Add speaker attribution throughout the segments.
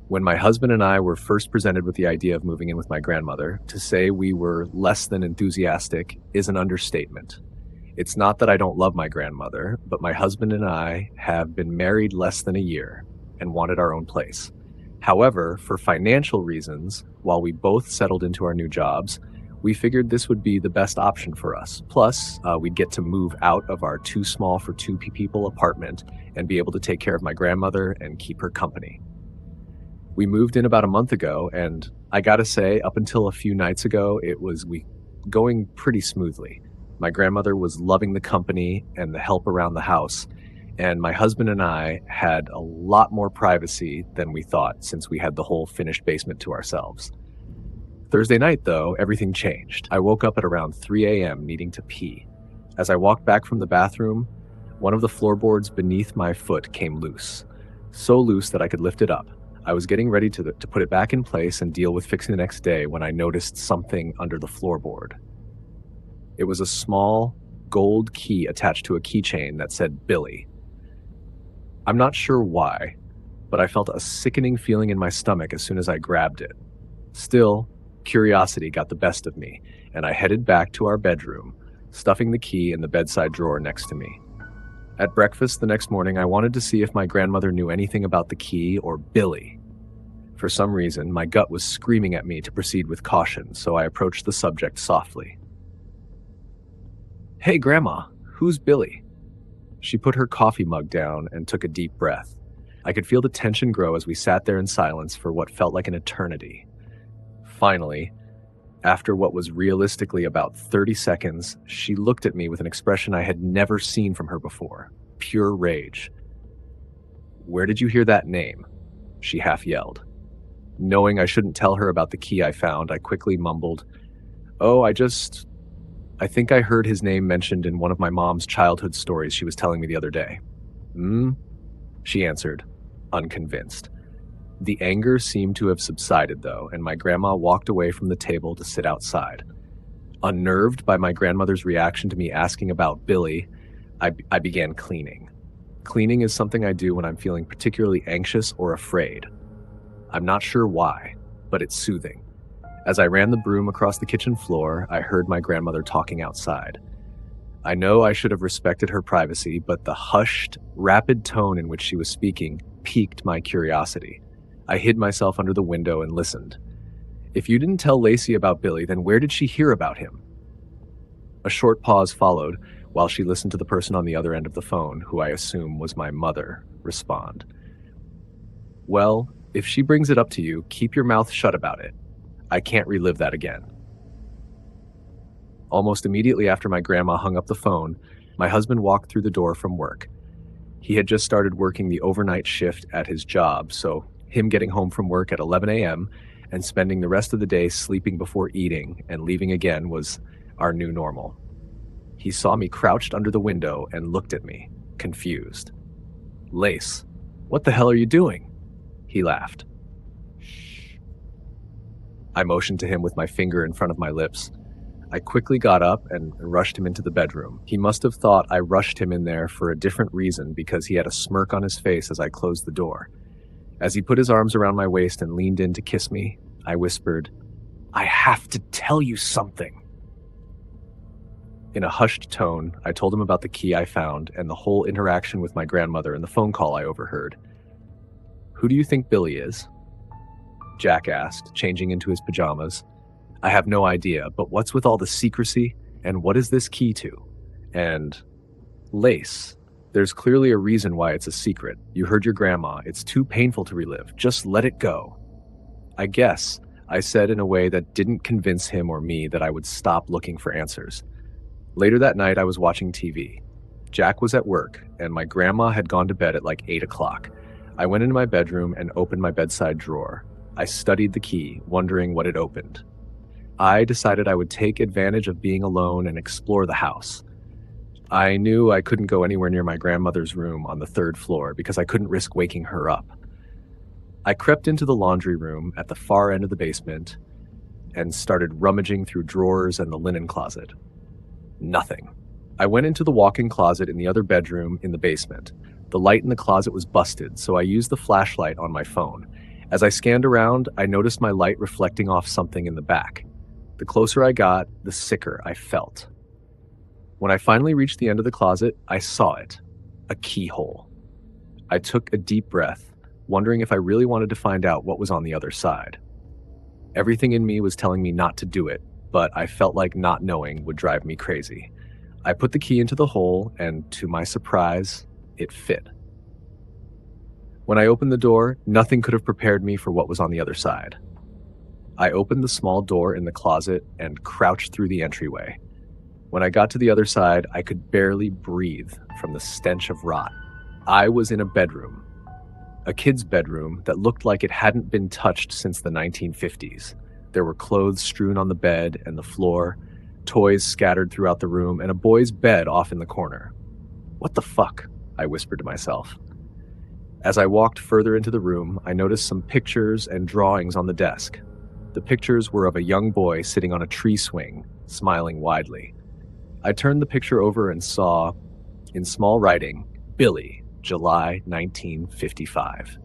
Speaker 1: When my husband and I were first presented with the idea of moving in with my grandmother, to say we were less than enthusiastic is an understatement. It's not that I don't love my grandmother, but my husband and I have been married less than a year and wanted our own place. However, for financial reasons, while we both settled into our new jobs, we figured this would be the best option for us. Plus, we'd get to move out of our too small for two people apartment and be able to take care of my grandmother and keep her company. We moved in about a month ago, and I gotta say, up until a few nights ago, it was going pretty smoothly. My grandmother was loving the company and the help around the house, and my husband and I had a lot more privacy than we thought since we had the whole finished basement to ourselves. Thursday night, though, everything changed. I woke up at around 3 a.m. needing to pee. As I walked back from the bathroom, one of the floorboards beneath my foot came loose. So loose that I could lift it up. I was getting ready to put it back in place and deal with fixing the next day when I noticed something under the floorboard. It was a small gold key attached to a keychain that said Billy. I'm not sure why, but I felt a sickening feeling in my stomach as soon as I grabbed it. Still, curiosity got the best of me, and I headed back to our bedroom, stuffing the key in the bedside drawer next to me. At breakfast the next morning, I wanted to see if my grandmother knew anything about the key or Billy. For some reason, my gut was screaming at me to proceed with caution, so I approached the subject softly. "Hey, Grandma, who's Billy?" She put her coffee mug down and took a deep breath. I could feel the tension grow as we sat there in silence for what felt like an eternity. Finally, after what was realistically about 30 seconds, she looked at me with an expression I had never seen from her before, pure rage. "Where did you hear that name?" she half yelled. Knowing I shouldn't tell her about the key I found, I quickly mumbled, "Oh, I think I heard his name mentioned in one of my mom's childhood stories she was telling me the other day." She answered, unconvinced. The anger seemed to have subsided, though, and my grandma walked away from the table to sit outside. Unnerved by my grandmother's reaction to me asking about Billy, I began cleaning. Cleaning is something I do when I'm feeling particularly anxious or afraid. I'm not sure why, but it's soothing. As I ran the broom across the kitchen floor, I heard my grandmother talking outside. I know I should have respected her privacy, but the hushed, rapid tone in which she was speaking piqued my curiosity. I hid myself under the window and listened. "If you didn't tell Lacey about Billy, then where did she hear about him?" A short pause followed while she listened to the person on the other end of the phone, who I assume was my mother, respond. "Well, if she brings it up to you, keep your mouth shut about it. I can't relive that again." Almost immediately after my grandma hung up the phone, my husband walked through the door from work. He had just started working the overnight shift at his job, so him getting home from work at 11 a.m. and spending the rest of the day sleeping before eating and leaving again was our new normal. He saw me crouched under the window and looked at me, confused. "Lace, what the hell are you doing?" He laughed. "Shh." I motioned to him with my finger in front of my lips. I quickly got up and rushed him into the bedroom. He must have thought I rushed him in there for a different reason because he had a smirk on his face as I closed the door. As he put his arms around my waist and leaned in to kiss me, I whispered, "I have to tell you something." In a hushed tone, I told him about the key I found and the whole interaction with my grandmother and the phone call I overheard. "Who do you think Billy is?" Jack asked, changing into his pajamas. "I have no idea, but what's with all the secrecy, and what is this key to? And Lace, there's clearly a reason why it's a secret. You heard your grandma. It's too painful to relive. Just let it go." I guess, I said in a way that didn't convince him or me that I would stop looking for answers. Later that night, I was watching TV. Jack was at work, and my grandma had gone to bed at like 8 o'clock. I went into my bedroom and opened my bedside drawer. I studied the key, wondering what it opened. I decided I would take advantage of being alone and explore the house. I knew I couldn't go anywhere near my grandmother's room on the 3rd floor because I couldn't risk waking her up. I crept into the laundry room at the far end of the basement and started rummaging through drawers and the linen closet. Nothing. I went into the walk-in closet in the other bedroom in the basement. The light in the closet was busted, so I used the flashlight on my phone. As I scanned around, I noticed my light reflecting off something in the back. The closer I got, the sicker I felt. When I finally reached the end of the closet, I saw it. A keyhole. I took a deep breath, wondering if I really wanted to find out what was on the other side. Everything in me was telling me not to do it, but I felt like not knowing would drive me crazy. I put the key into the hole, and to my surprise, it fit. When I opened the door, nothing could have prepared me for what was on the other side. I opened the small door in the closet and crouched through the entryway. When I got to the other side, I could barely breathe from the stench of rot. I was in a bedroom. A kid's bedroom that looked like it hadn't been touched since the 1950s. There were clothes strewn on the bed and the floor, toys scattered throughout the room, and a boy's bed off in the corner. "What the fuck?" I whispered to myself. As I walked further into the room, I noticed some pictures and drawings on the desk. The pictures were of a young boy sitting on a tree swing, smiling widely. I turned the picture over and saw, in small writing, Billy, July 1955.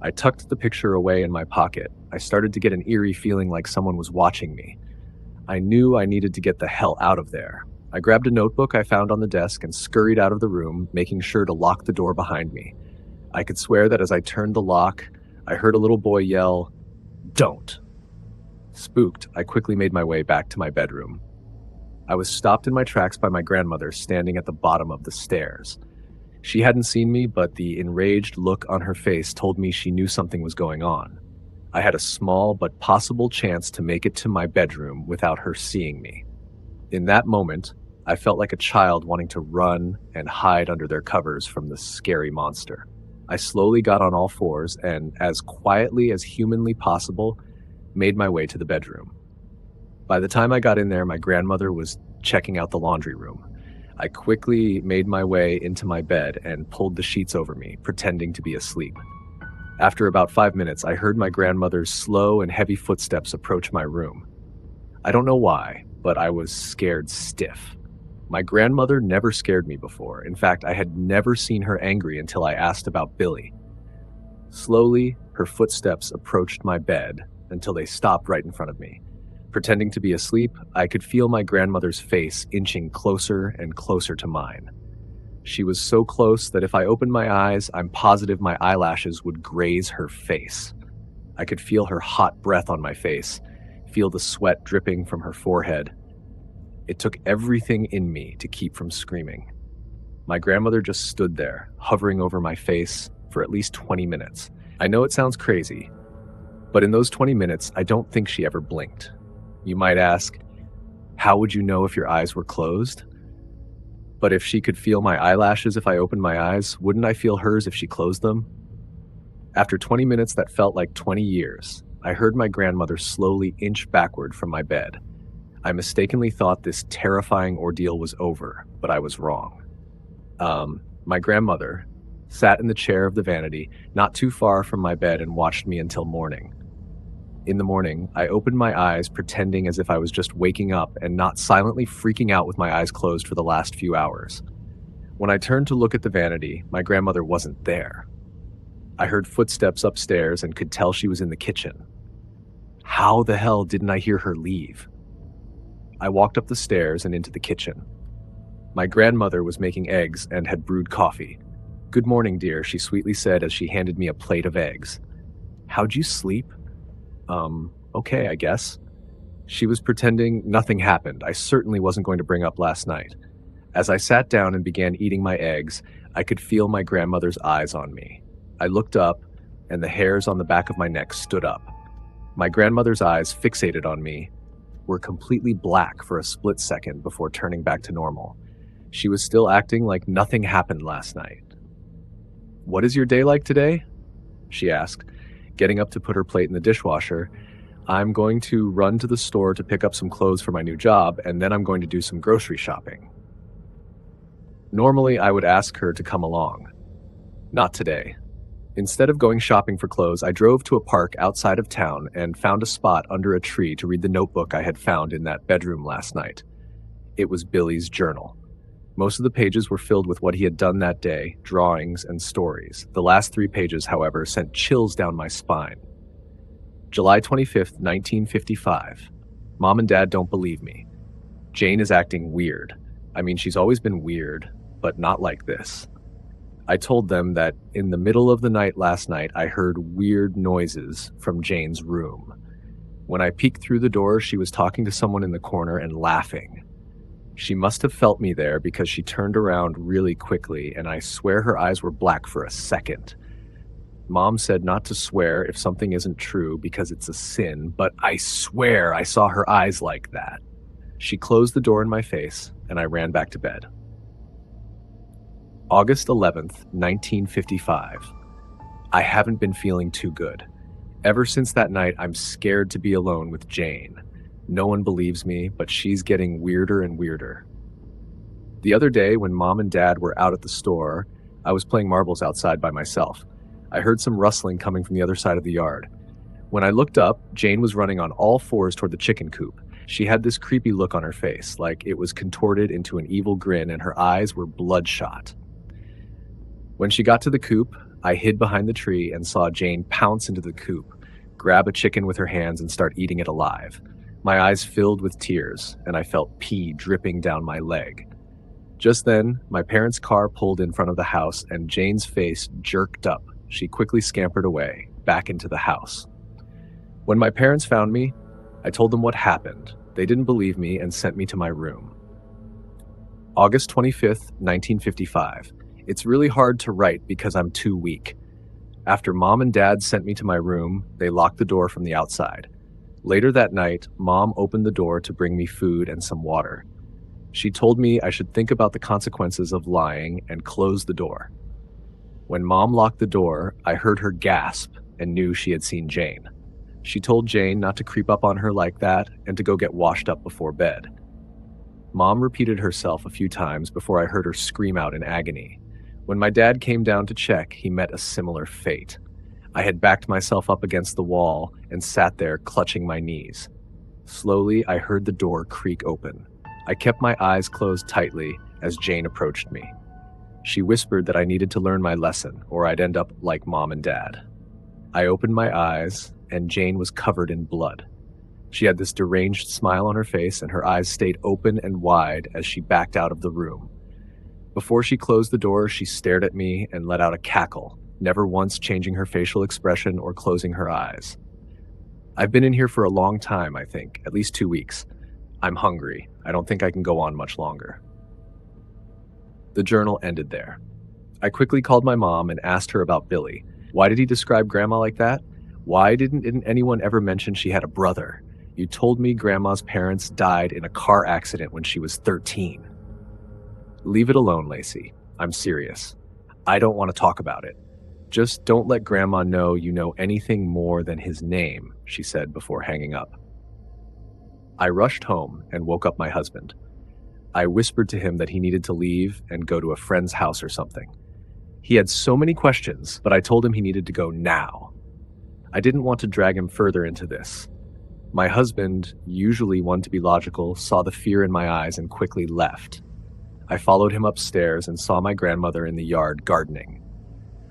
Speaker 1: I tucked the picture away in my pocket. I started to get an eerie feeling like someone was watching me. I knew I needed to get the hell out of there. I grabbed a notebook I found on the desk and scurried out of the room, making sure to lock the door behind me. I could swear that as I turned the lock, I heard a little boy yell, "Don't." Spooked, I quickly made my way back to my bedroom. I was stopped in my tracks by my grandmother standing at the bottom of the stairs. She hadn't seen me, but the enraged look on her face told me she knew something was going on. I had a small but possible chance to make it to my bedroom without her seeing me. In that moment, I felt like a child wanting to run and hide under their covers from the scary monster. I slowly got on all fours and, as quietly as humanly possible, made my way to the bedroom. By the time I got in there, my grandmother was checking out the laundry room. I quickly made my way into my bed and pulled the sheets over me, pretending to be asleep. After about 5 minutes, I heard my grandmother's slow and heavy footsteps approach my room. I don't know why, but I was scared stiff. My grandmother never scared me before. In fact, I had never seen her angry until I asked about Billy. Slowly, her footsteps approached my bed until they stopped right in front of me. Pretending to be asleep, I could feel my grandmother's face inching closer and closer to mine. She was so close that if I opened my eyes, I'm positive my eyelashes would graze her face. I could feel her hot breath on my face, feel the sweat dripping from her forehead. It took everything in me to keep from screaming. My grandmother just stood there, hovering over my face for at least 20 minutes. I know it sounds crazy, but in those 20 minutes, I don't think she ever blinked. You might ask, how would you know if your eyes were closed? But if she could feel my eyelashes if I opened my eyes, wouldn't I feel hers if she closed them? After 20 minutes that felt like 20 years, I heard my grandmother slowly inch backward from my bed. I mistakenly thought this terrifying ordeal was over, but I was wrong. My grandmother sat in the chair of the vanity, not too far from my bed, and watched me until morning. In the morning, I opened my eyes pretending as if I was just waking up and not silently freaking out with my eyes closed for the last few hours. When I turned to look at the vanity, my grandmother wasn't there. I heard footsteps upstairs and could tell she was in the kitchen. How the hell didn't I hear her leave? I walked up the stairs and into the kitchen. My grandmother was making eggs and had brewed coffee. "Good morning, dear," she sweetly said as she handed me a plate of eggs. "How'd you sleep?" Okay, I guess. She was pretending nothing happened. I certainly wasn't going to bring up last night. As I sat down and began eating my eggs, I could feel my grandmother's eyes on me. I looked up, and the hairs on the back of my neck stood up. My grandmother's eyes, fixated on me, were completely black for a split second before turning back to normal. She was still acting like nothing happened last night. "What is your day like today?" she asked, getting up to put her plate in the dishwasher. "I'm going to run to the store to pick up some clothes for my new job, and then I'm going to do some grocery shopping." Normally, I would ask her to come along. Not today. Instead of going shopping for clothes, I drove to a park outside of town and found a spot under a tree to read the notebook I had found in that bedroom last night. It was Billy's journal. Most of the pages were filled with what he had done that day, drawings and stories. The last 3 pages, however, sent chills down my spine. July 25th, 1955. Mom and Dad don't believe me. Jane is acting weird. I mean, she's always been weird, but not like this. I told them that in the middle of the night last night, I heard weird noises from Jane's room. When I peeked through the door, she was talking to someone in the corner and laughing. She must have felt me there because she turned around really quickly, and I swear her eyes were black for a second. Mom said not to swear if something isn't true because it's a sin, but I swear I saw her eyes like that. She closed the door in my face, and I ran back to bed. August 11th, 1955. I haven't been feeling too good. Ever since that night, I'm scared to be alone with Jane. No one believes me, but she's getting weirder and weirder. The other day, when Mom and Dad were out at the store, I was playing marbles outside by myself. I heard some rustling coming from the other side of the yard. When I looked up, Jane was running on all fours toward the chicken coop. She had this creepy look on her face, like it was contorted into an evil grin, and her eyes were bloodshot. When she got to the coop, I hid behind the tree and saw Jane pounce into the coop, grab a chicken with her hands, and start eating it alive. My eyes filled with tears, and I felt pee dripping down my leg. Just then, my parents' car pulled in front of the house, and Jane's face jerked up. She quickly scampered away, back into the house. When my parents found me, I told them what happened. They didn't believe me and sent me to my room. August 25th, 1955. It's really hard to write because I'm too weak. After Mom and Dad sent me to my room, they locked the door from the outside. Later that night, Mom opened the door to bring me food and some water. She told me I should think about the consequences of lying and close the door. When Mom locked the door, I heard her gasp and knew she had seen Jane. She told Jane not to creep up on her like that and to go get washed up before bed. Mom repeated herself a few times before I heard her scream out in agony. When my dad came down to check, he met a similar fate. I had backed myself up against the wall and sat there clutching my knees. Slowly, I heard the door creak open. I kept my eyes closed tightly as Jane approached me. She whispered that I needed to learn my lesson or I'd end up like Mom and Dad. I opened my eyes and Jane was covered in blood. She had this deranged smile on her face and her eyes stayed open and wide as she backed out of the room. Before she closed the door, she stared at me and let out a cackle, never once changing her facial expression or closing her eyes. I've been in here for a long time, I think, at least 2 weeks. I'm hungry. I don't think I can go on much longer. The journal ended there. I quickly called my mom and asked her about Billy. Why did he describe Grandma like that? Why didn't anyone ever mention she had a brother? You told me Grandma's parents died in a car accident when she was 13. Leave it alone, Lacey. I'm serious. I don't want to talk about it. Just don't let Grandma know you know anything more than his name, she said before hanging up. I rushed home and woke up my husband. I whispered to him that he needed to leave and go to a friend's house or something. He had so many questions, but I told him he needed to go now. I didn't want to drag him further into this. My husband, usually one to be logical, saw the fear in my eyes and quickly left. I followed him upstairs and saw my grandmother in the yard gardening.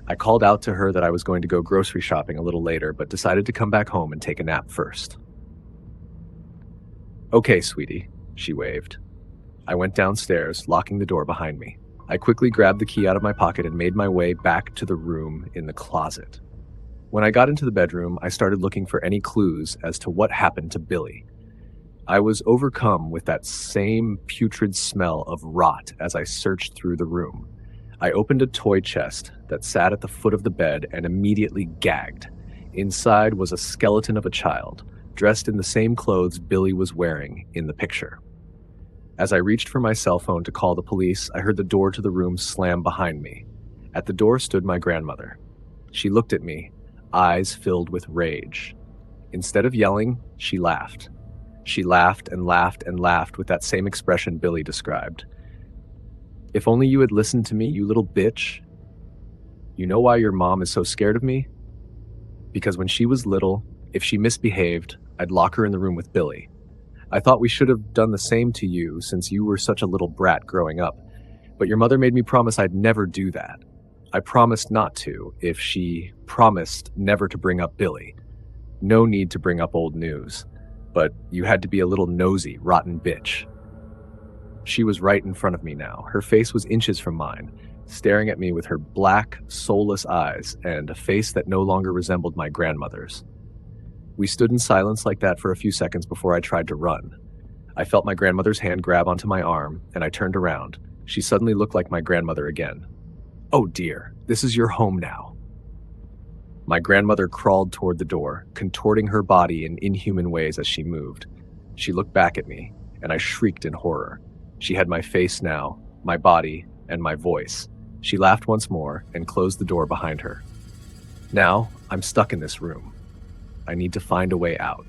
Speaker 1: I called out to her that I was going to go grocery shopping a little later, but decided to come back home and take a nap first. Okay, sweetie, she waved. I went downstairs, locking the door behind me. I quickly grabbed the key out of my pocket and made my way back to the room in the closet. When I got into the bedroom, I started looking for any clues as to what happened to Billy. I was overcome with that same putrid smell of rot as I searched through the room. I opened a toy chest that sat at the foot of the bed and immediately gagged. Inside was a skeleton of a child, dressed in the same clothes Billy was wearing in the picture. As I reached for my cell phone to call the police, I heard the door to the room slam behind me. At the door stood my grandmother. She looked at me, eyes filled with rage. Instead of yelling, she laughed. She laughed and laughed and laughed with that same expression Billy described. If only you had listened to me, you little bitch. You know why your mom is so scared of me? Because when she was little, if she misbehaved, I'd lock her in the room with Billy. I thought we should have done the same to you since you were such a little brat growing up. But your mother made me promise I'd never do that. I promised not to if she promised never to bring up Billy. No need to bring up old news, but you had to be a little nosy, rotten bitch. She was right in front of me now. Her face was inches from mine, staring at me with her black, soulless eyes and a face that no longer resembled my grandmother's. We stood in silence like that for a few seconds before I tried to run. I felt my grandmother's hand grab onto my arm, and I turned around. She suddenly looked like my grandmother again. "Oh dear, this is your home now." My grandmother crawled toward the door, contorting her body in inhuman ways as she moved. She looked back at me, and I shrieked in horror. She had my face now, my body, and my voice. She laughed once more and closed the door behind her. Now, I'm stuck in this room. I need to find a way out.